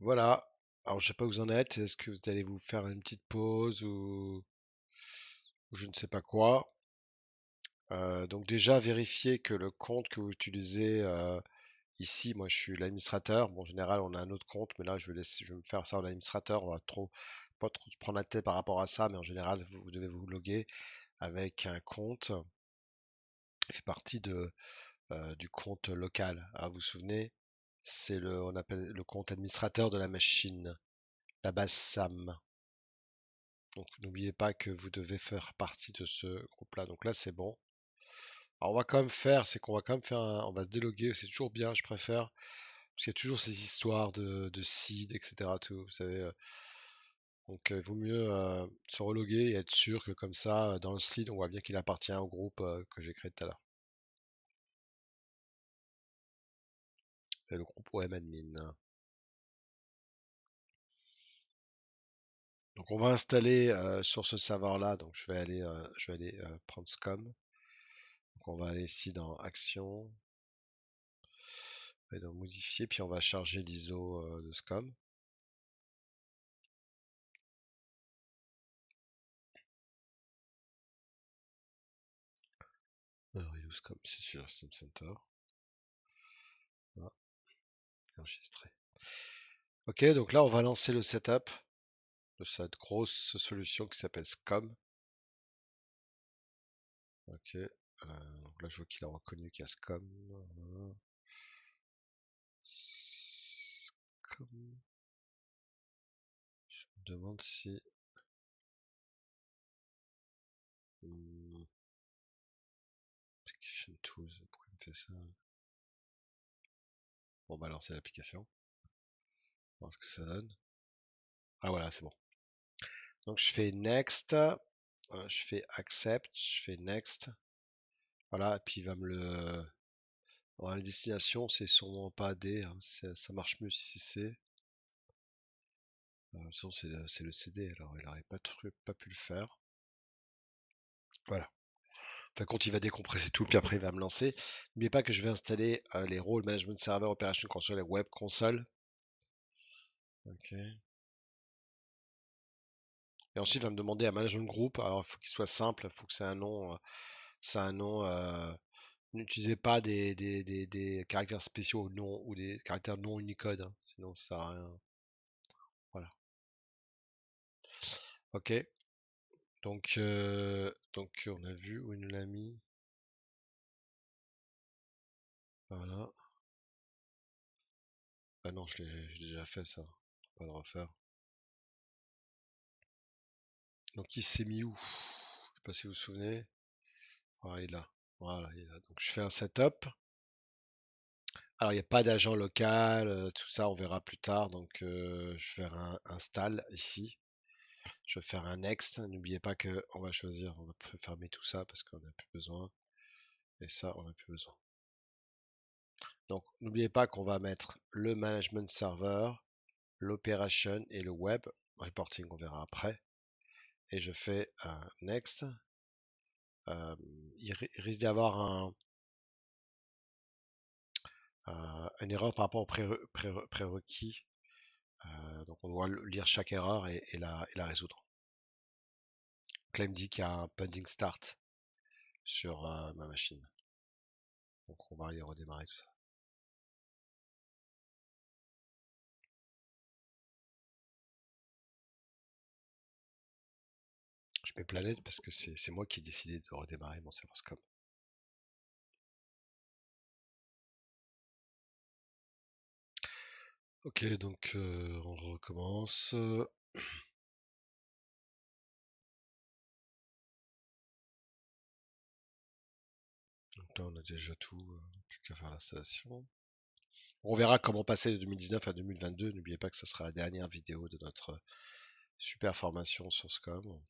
Voilà. Alors, je sais pas où vous en êtes. Est-ce que vous allez vous faire une petite pause ou je ne sais pas quoi? Donc déjà, vérifiez que le compte que vous utilisez ici, moi je suis l'administrateur. Bon, en général, on a un autre compte, mais là, je vais me faire ça en administrateur. On va pas trop se prendre la tête par rapport à ça, mais en général, vous devez vous loguer avec un compte qui fait partie du compte local. Ah, vous vous souvenez, on appelle le compte administrateur de la machine, la base SAM. Donc n'oubliez pas que vous devez faire partie de ce groupe-là. Donc là, c'est bon. Alors on va quand même faire, c'est qu'on va quand même faire on va se déloguer, c'est toujours bien, je préfère, parce qu'il y a toujours ces histoires de seed, etc. Tout, vous savez. Donc il vaut mieux se reloguer et être sûr que comme ça, dans le seed, on voit bien qu'il appartient au groupe que j'ai créé tout à l'heure. C'est le groupe OM Admin. Donc on va installer sur ce serveur-là. Donc je vais aller prendre SCOM. Donc on va aller ici dans Action, et dans Modifier, puis on va charger l'ISO de SCOM. Alors, il est où SCOM? C'est sur System Center. Voilà, enregistré. Ok, donc là on va lancer le setup de cette grosse solution qui s'appelle SCOM. Ok, donc là je vois qu'il a reconnu qu'il y a SCOM. Voilà. SCOM. Je me demande si. Hmm, Application Tools, pourquoi il me fait ça? Bon, on va lancer l'application. Voir ce que ça donne. Ah voilà, c'est bon. Donc je fais Next, je fais Accept, je fais Next. Voilà, et puis il va me le. Bon, la destination, c'est sûrement pas D, hein, ça marche mieux si c'est C. De toute façon, c'est le CD, alors il n'aurait pas pu le faire. Voilà. Enfin, quand il va décompresser tout, puis après il va me lancer. N'oubliez pas que je vais installer les rôles Management Server, Operation Console et Web Console. Ok. Et ensuite, il va me demander un management group. Alors, il faut qu'il soit simple, il faut que c'est un nom. N'utilisez pas des caractères spéciaux non, ou des caractères non Unicode, hein, sinon ça sert à rien. Voilà. Ok. Donc on a vu où il nous l'a mis. Voilà. Ah non, j'ai déjà fait ça. Pas de refaire. Donc il s'est mis où? Je sais pas si vous vous souvenez. Voilà, il est là. Voilà, il est là. Donc je fais un setup. Alors il n'y a pas d'agent local, tout ça on verra plus tard. Donc je vais faire un install ici. Je vais faire un next. N'oubliez pas que on va choisir, on va fermer tout ça parce qu'on n'a plus besoin. Et ça, on n'a plus besoin. Donc n'oubliez pas qu'on va mettre le management server, l'opération et le web. Reporting, on verra après. Et je fais un next. Il risque d'y avoir une erreur par rapport au prérequis. Donc on doit lire chaque erreur et la résoudre. Donc là, il me dit qu'il y a un pending start sur ma machine. Donc on va aller redémarrer tout ça. Je mets planète parce que c'est moi qui ai décidé de redémarrer mon serveur SCOM. Ok, donc on recommence. Donc là, on a déjà tout, plus qu'à faire l'installation. On verra comment passer de 2019 à 2022. N'oubliez pas que ce sera la dernière vidéo de notre super formation sur SCOM.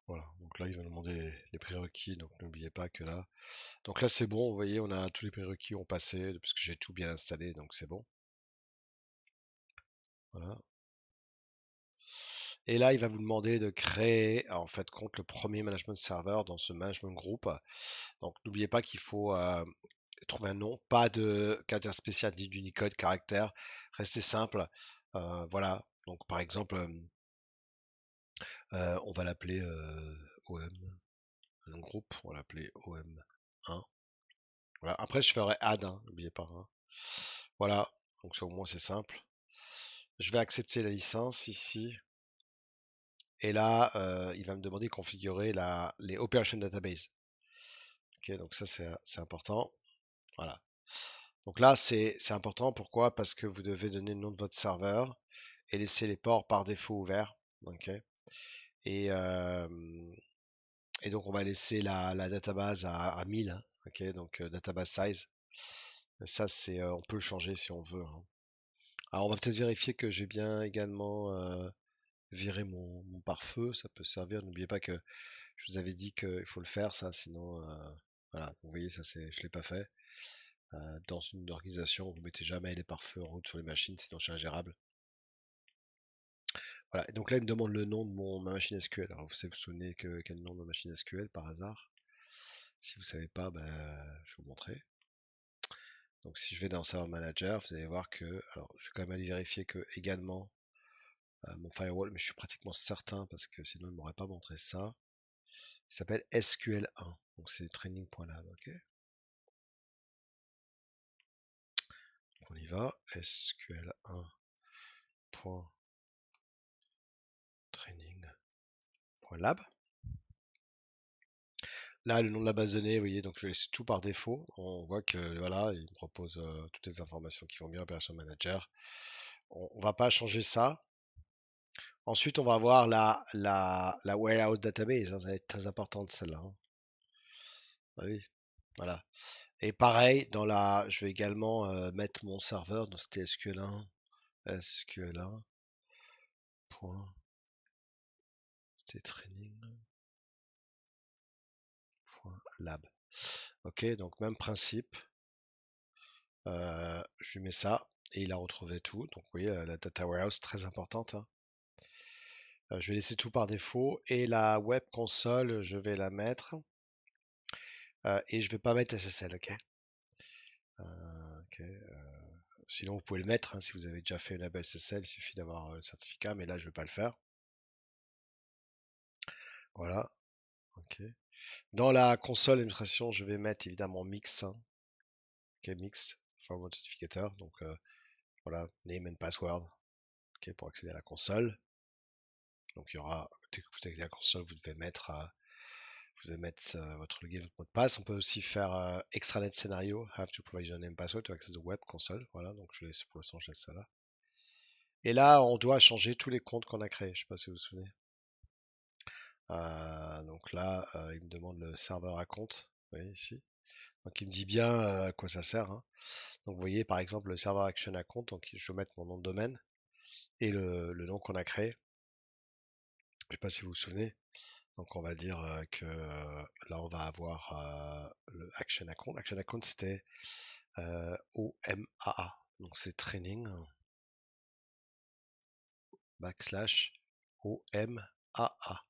Voilà, donc là, il va nous demander les prérequis, donc n'oubliez pas que là. Donc là, c'est bon, vous voyez, on a tous les prérequis ont passé, parce que j'ai tout bien installé, donc c'est bon. Voilà. Et là, il va vous demander de créer, en fait, compte le premier management server dans ce management group. Donc n'oubliez pas qu'il faut Trouver un nom, pas de caractère spécial ni d'Unicode caractère, restez simple. Voilà, donc par exemple, on va l'appeler OM, un groupe, on va l'appeler OM1. Voilà. Après, je ferai add, hein, n'oubliez pas, hein. Voilà, donc ça au moins c'est simple. Je vais accepter la licence ici. Et là, il va me demander de configurer les Operation Database. Ok, donc ça c'est important. Voilà. Donc là, c'est important. Pourquoi? Parce que vous devez donner le nom de votre serveur et laisser les ports par défaut ouverts. Ok. Et, euh, et donc, on va laisser la database à 1000, hein. Ok. Donc, database size. Ça, on peut le changer si on veut, hein. Alors, on va peut-être vérifier que j'ai bien également viré mon pare-feu. Ça peut servir. N'oubliez pas que je vous avais dit qu'il faut le faire, ça. Sinon, voilà. Vous voyez, ça, je l'ai pas fait. Dans une organisation, vous mettez jamais les pare-feux en route sur les machines, sinon c'est ingérable. Voilà, et donc là, il me demande le nom de ma machine SQL. Alors, vous vous souvenez quel nom de ma machine SQL par hasard? Si vous ne savez pas, ben, je vais vous montrer. Donc, si je vais dans Server Manager, vous allez voir que, alors, je vais quand même aller vérifier que également mon firewall, mais je suis pratiquement certain parce que sinon, il ne m'aurait pas montré ça. Il s'appelle SQL1. Donc, c'est training.lab, ok? Donc, on y va. SQL1.training.lab. Là, le nom de la base de données, vous voyez, donc je laisse tout par défaut. On voit que voilà, il me propose toutes les informations qui vont bien, Operation Manager. On va pas changer ça. Ensuite, on va avoir la Warehouse Database, hein, ça va être très importante celle-là, hein. Ah oui, voilà. Et pareil, je vais également mettre mon serveur, donc c'était SQL1, SQL1, point, c'était training.lab. Ok, donc même principe. Je lui mets ça et il a retrouvé tout. Donc vous voyez, la data warehouse très importante, hein. Je vais laisser tout par défaut et la web console, je vais la mettre et je vais pas mettre SSL, ok? Ok, sinon vous pouvez le mettre, hein, si vous avez déjà fait une label SSL, il suffit d'avoir le certificat, mais là je vais pas le faire. Voilà, ok. Dans la console d'administration, je vais mettre évidemment mix, hein, ok, mix, firewall authentificator, donc voilà, name and password, ok, pour accéder à la console. Donc il y aura, dès que vous avez la console, vous devez mettre votre login, votre mot de passe. On peut aussi faire extranet scénario, have to provide your name password to access the web console. Voilà, donc pour l'instant, je laisse ça là. Et là, on doit changer tous les comptes qu'on a créés. Je ne sais pas si vous vous souvenez. Donc là, il me demande le serveur à compte. Vous voyez ici. Donc il me dit bien à quoi ça sert, hein. Donc vous voyez par exemple le serveur action account. Donc je vais mettre mon nom de domaine et le nom qu'on a créé. Je ne sais pas si vous vous souvenez. Donc on va dire que là on va avoir le Action Account. Action Account c'était OMAA. Donc c'est training backslash OMAA.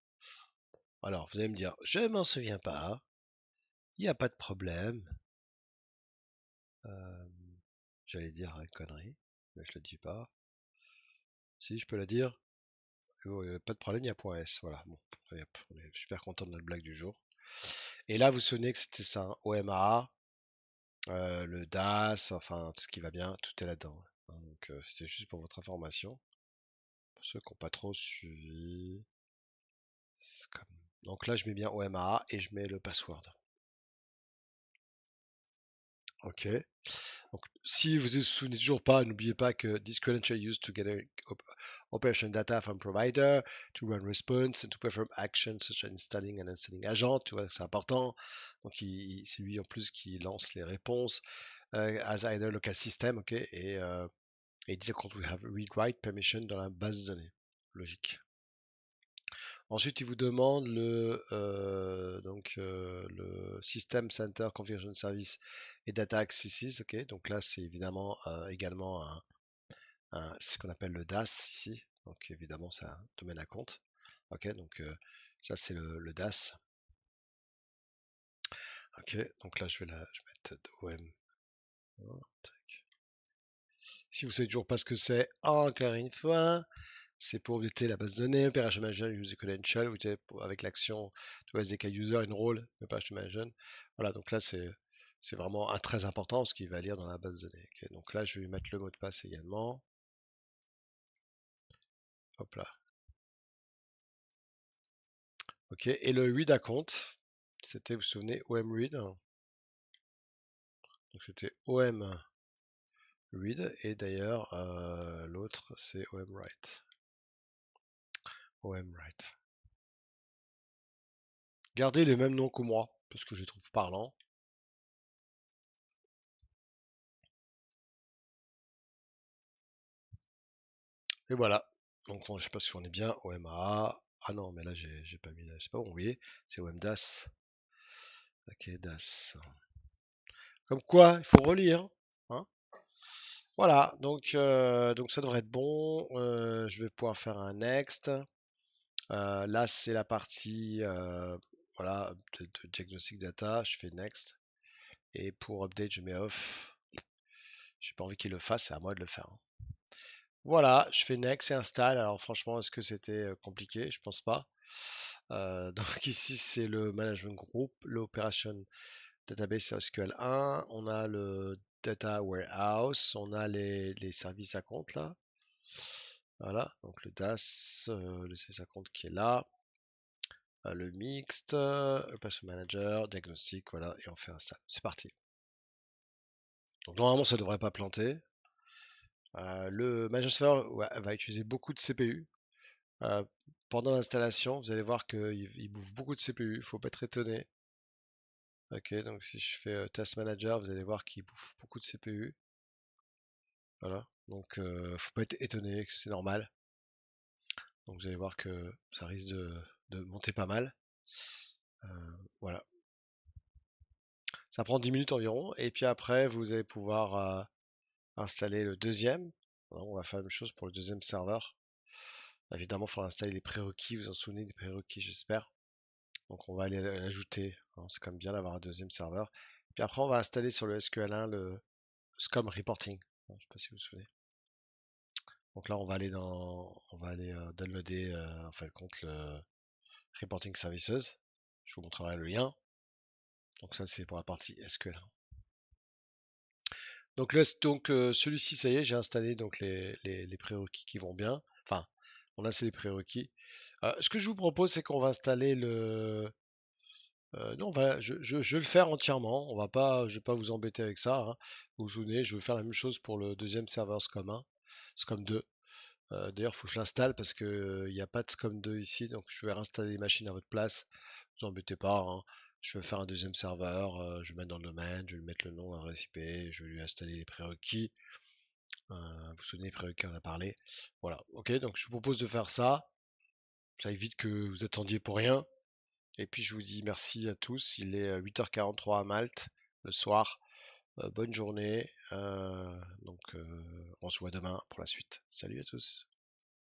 Alors vous allez me dire, je m'en souviens pas, il n'y a pas de problème. Euh, J'allais dire une connerie, mais je le dis pas. Si je peux la dire, oh, pas de problème, il y a point .s. Voilà, bon, allez, hop, on est super content de notre blague du jour. Et là vous vous souvenez que c'était ça, hein, OMAA. Le DAS, enfin tout ce qui va bien, tout est là-dedans, hein. Donc c'était juste pour votre information. Pour ceux qui n'ont pas trop suivi. Donc là je mets bien OMA et je mets le password. Ok. Donc si vous ne vous souvenez toujours pas, n'oubliez pas que this credential used to get operation data from provider, to run response and to perform actions such as installing and uninstalling agent. Tu vois, c'est important. Donc c'est lui en plus qui lance les réponses. As either local system, ok. Et dire quand we have read-write permission dans la base de données. Logique. Ensuite, il vous demande le System Center Configuration Service et Data Accesses. Ok, donc là, c'est évidemment également ce qu'on appelle le DAS ici. Donc évidemment, c'est un domaine à compte. Ok, donc ça, c'est le DAS. Ok, donc là je vais mettre OM. Voilà, tac. Si vous savez toujours pas ce que c'est, encore une fois, c'est pour updater la base de données, Operation Manager User Credential, où avec l'action to SDK User Enroll, Operation Manager. Voilà, donc là c'est vraiment très important ce qu'il va lire dans la base de données. Ok, donc là je vais lui mettre le mot de passe également. Hop là. Ok, et le read account, c'était, vous vous souvenez, OM read. Donc c'était OM read, et d'ailleurs l'autre c'est OM write. OM write. Gardez les mêmes noms que moi, parce que je les trouve parlants. Et voilà. Donc je sais pas si on est bien. OMA. Ah non, mais là j'ai pas mis. C'est pas bon, vous voyez. C'est OMDAS. Ok, DAS. Comme quoi, il faut relire, hein. Voilà, donc ça devrait être bon. Je vais pouvoir faire un next. Là, c'est la partie voilà, de diagnostic data. Je fais next. Et pour update, je mets off. J'ai pas envie qu'il le fasse, c'est à moi de le faire, hein. Voilà, je fais next et install. Alors franchement, est-ce que c'était compliqué? Je pense pas. Donc ici, c'est le management group, l'operation database SQL 1. On a le data warehouse, on a les services à compte là. Voilà, donc le DAS, le service à compte qui est là, le mixed, operation manager, diagnostic, voilà, et on fait install. C'est parti. Donc normalement, ça devrait pas planter. Le Management Server va utiliser beaucoup de CPU. Euh, Pendant l'installation, vous allez voir qu'il bouffe beaucoup de CPU, il faut pas être étonné. Ok, donc si je fais Task Manager, vous allez voir qu'il bouffe beaucoup de CPU. Voilà, donc faut pas être étonné, que c'est normal. Donc vous allez voir que ça risque de monter pas mal. Voilà, ça prend 10 minutes environ, et puis après vous allez pouvoir installer le deuxième. Alors, on va faire la même chose pour le deuxième serveur. Évidemment, il faudra installer les prérequis, vous en souvenez des prérequis, j'espère. Donc on va aller l'ajouter, hein. C'est quand même bien d'avoir un deuxième serveur. Puis après, on va installer sur le SQL1 le SCOM Reporting. Je ne sais pas si vous vous souvenez. Donc là, on va aller downloader en fin de compte le Reporting Services. Je vous montrerai le lien. Donc ça, c'est pour la partie SQL1. Donc celui-ci, ça y est, j'ai installé donc les prérequis qui vont bien. Enfin, on a ces prérequis. Ce que je vous propose, c'est qu'on va installer le, non, je vais le faire entièrement. Je vais pas vous embêter avec ça, hein. Vous vous souvenez, je vais faire la même chose pour le deuxième serveur SCOM 1, SCOM 2. D'ailleurs, il faut que je l'installe parce que il n'y a pas de SCOM 2 ici, donc je vais réinstaller les machines à votre place. Vous embêtez pas, hein. Je vais faire un deuxième serveur, je vais mettre dans le domaine, je vais lui mettre le nom, l'adresse IP, je vais lui installer les prérequis. Vous vous souvenez, les prérequis, on a parlé. Voilà, ok, donc je vous propose de faire ça. Ça évite que vous attendiez pour rien. Et puis je vous dis merci à tous. Il est 8h43 à Malte le soir. Bonne journée. On se voit demain pour la suite. Salut à tous.